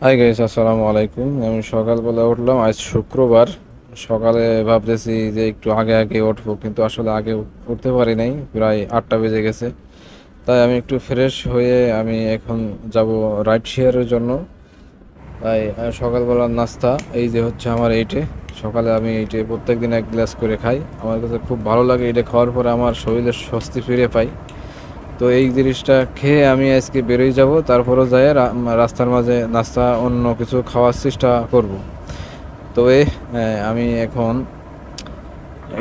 Hi guys, আসসালামু আলাইকুম। আমি সকালবেলা উঠলাম, আজ শুক্রবার। সকালে ভাবতেছি যে একটু আগে আগে উঠবো, কিন্তু আসলে আগে উঠতে পারি নাই, প্রায় 8টা বেজে গেছে। তাই আমি একটু ফ্রেশ হয়ে আমি এখন যাব রাইড শেয়ারের জন্য। তাই সকালবেলার নাস্তা এই যে হচ্ছে আমার এইটে। সকালে আমি এইটে প্রত্যেকদিন এক গ্লাস করে খাই। আমার কাছে খুব ভালো লাগে, এটা খাওয়ার পরে আমার শরীরে স্বস্তি ফিরে পাই। তো এই জিনিসটা খেয়ে আমি আজকে বেরোই যাব, তারপরও যাই রাস্তার মাঝে নাস্তা অন্য কিছু খাওয়ার চেষ্টা করব। তবে আমি এখন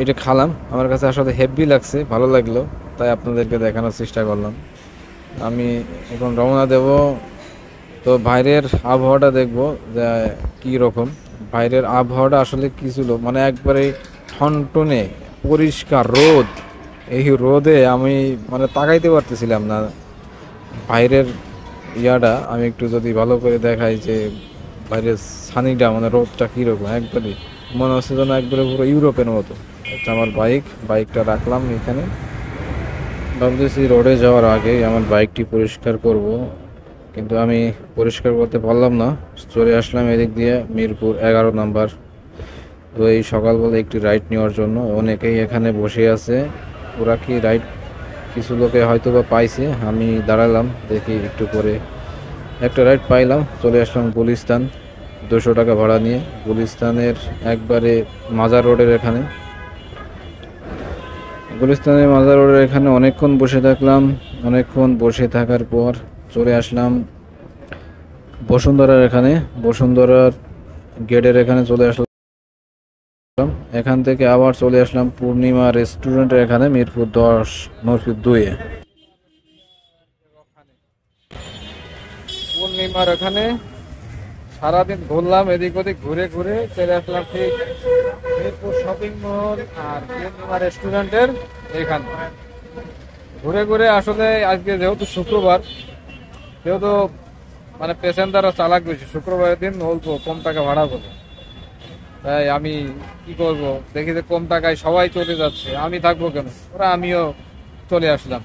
এটা খালাম, আমার কাছে আসলে হেভি লাগছে, ভালো লাগলো, তাই আপনাদেরকে দেখানোর চেষ্টা করলাম। আমি এখন রওনা দেব। তো বাইরের আবহাওয়াটা দেখব যে কী রকম। বাইরের আবহাওয়াটা আসলে কী ছিল, মানে একবারে ঠনটনে পরিষ্কার রোদ। এই রোদে আমি মানে তাকাইতে পারতেছিলাম না বাইরের ইয়াটা। আমি একটু যদি ভালো করে দেখাই যে বাইরের সানিটা মানে রোদটা কীরকম, একবারে মনে হচ্ছে যেন একবারে পুরো ইউরোপের মতো। আচ্ছা, আমার বাইকটা রাখলাম এখানে। ভাবতেছি রোডে যাওয়ার আগে আমার বাইকটি পরিষ্কার করব, কিন্তু আমি পরিষ্কার করতে পারলাম না। চলে আসলাম এদিক দিয়ে মিরপুর 11 নম্বর। তো এই সকালবেলা একটি রাইড নেওয়ার জন্য অনেকেই এখানে বসে আছে। ওরা কি রাইড, কিছু লোকে হয়তো বা পাইছে। আমি দাঁড়ালাম, দেখি একটু করে একটা রাইড পাইলাম। চলে আসলাম গুলিস্তান, 200 টাকা ভাড়া নিয়ে। গুলিস্তানের একবারে মাজার রোডের এখানে, গুলিস্তানের মাজার রোডের এখানে অনেকক্ষণ বসে থাকলাম। অনেকক্ষণ বসে থাকার পর চলে আসলাম বসুন্ধরার এখানে। বসুন্ধরার গেটের এখানে চলে আসলাম। এখান থেকে আবার চলে আসলাম পূর্ণিমা রেস্টুরেন্টের এখানে, মিরপুর 10 মিরপুর 2-এ। পূর্ণিমার এখানে সারাদিন ঘুরলাম, এদিক ওদিক ঘুরে ঘুরে চলে আসলাম ঠিক মিরপুর শপিং মল আর পূর্ণিমা রেস্টুরেন্টের এখানে। ঘুরে ঘুরে আসলে আজকে যেহেতু শুক্রবার, যেহেতু মানে প্যাসেঞ্জাররা চালাক বেশি, শুক্রবারের দিন অল্প কম টাকা ভাড়া করে। তাই আমি কি করব, দেখি যে কম টাকায় সবাই চলে যাচ্ছে, আমি থাকবো কেন, ওরা আমিও চলে আসলাম।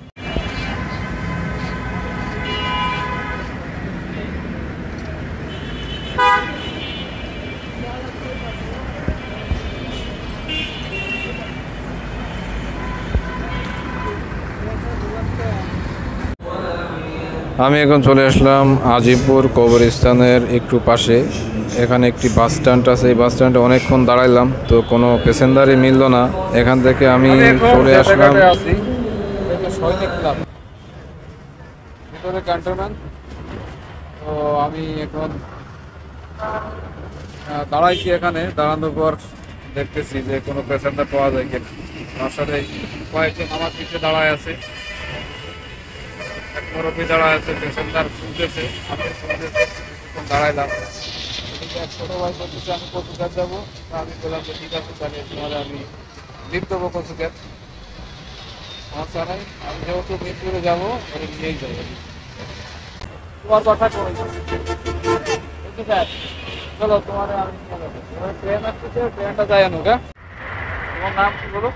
আমি এখন চলে আসলাম আজিমপুর কবরস্থানের একটু পাশে। এখানে একটি বাস স্ট্যান্ড আছে, এই বাস স্ট্যান্ডে অনেকক্ষণ দাঁড়াইলাম, তো কোনো প্যাসেঞ্জারই মিলল না। এখান থেকে আমি চলে আসলাম ভিতরে ক্যান্টনমেন্ট। তো আমি এখন দাঁড়াইছি এখানে, দাঁড়ানোর পর দেখতেছি যে কোনো প্যাসেঞ্জার পাওয়া যায় কিনা। আমার সাথে কয়েকজন আমার পিছিয়ে দাঁড়ায় আছে, এক মুরব্বী দাঁড়ায় আছে, প্যাসেঞ্জার শুনতেছে, আমি শুনতেছি। দাঁড়াইলাম, এক ছোটো ভাই বলতেছে আমি কচুঘাট যাবো। আমি বললাম যে ঠিক আছে, তাহলে তোমার আমি লিফট দেবো কচুঘাট, সমস্যা নাই। আমি যেহেতু মিরপুরে যাবো, আমি নিয়েই যাবো। তোমার কথা কই চলো, তোমার আমি ট্রেন আসতেছে, ট্রেনটা যাই আনুক। হ্যাঁ, তোমার নাম কি বলো?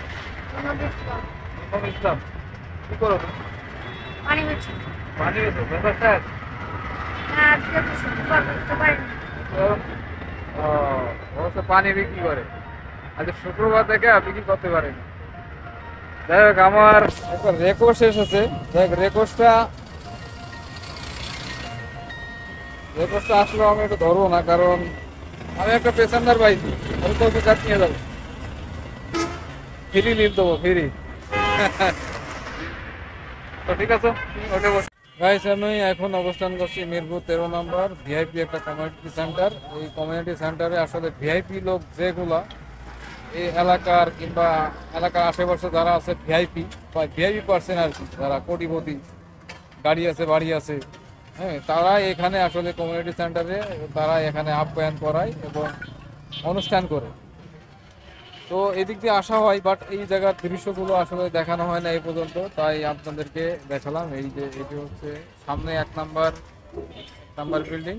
ইসলাম। কি করো? পানি বেচো। পানি বেচো, ব্যাপারটা পানি বিক্রি করে। আচ্ছা, শুক্রবার থেকে বিক্রি করতে পারেন। যাই হোক, আমার একটা রেকর্ড শেষ আছে। যাই হোক, রেকর্ডটা আসলে আমি একটু ধরবো না, কারণ আমি একটা প্যাসেঞ্জার পাইছি, আমি তো কাজ নিয়ে যাবো, ফ্রি লিভ দেবো, ফ্রি। তো ঠিক আছে, ওটা বস। গাইস, আমি এখন অবস্থান করছি মিরপুর 13 নম্বর, ভিআইপি একটা কমিউনিটি সেন্টার। এই কমিউনিটি সেন্টারে আসলে ভিআইপি লোক যেগুলা এই এলাকার কিংবা এলাকার আশেপাশে যারা আছে ভিআইপি বা ভিআইপি পার্সন আর কি, যারা কোটিপতি, গাড়ি আছে, বাড়ি আছে, হ্যাঁ, তারা এখানে আসলে কমিউনিটি সেন্টারে তারা এখানে আপ্যায়ন করায় এবং অনুষ্ঠান করে। তো এদিক দিয়ে আসা হয়, বাট এই জায়গার দৃশ্যগুলো আসলে দেখানো হয় না এই পর্যন্ত, তাই আপনাদেরকে দেখালাম। এই যে এটি হচ্ছে সামনে 1 নাম্বার বিল্ডিং,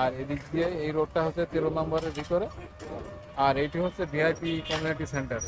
আর এদিক দিয়ে এই রোডটা হচ্ছে 13 নম্বরের ভিতরে, আর এটি হচ্ছে ভিআইপি কমিউনিটি সেন্টার।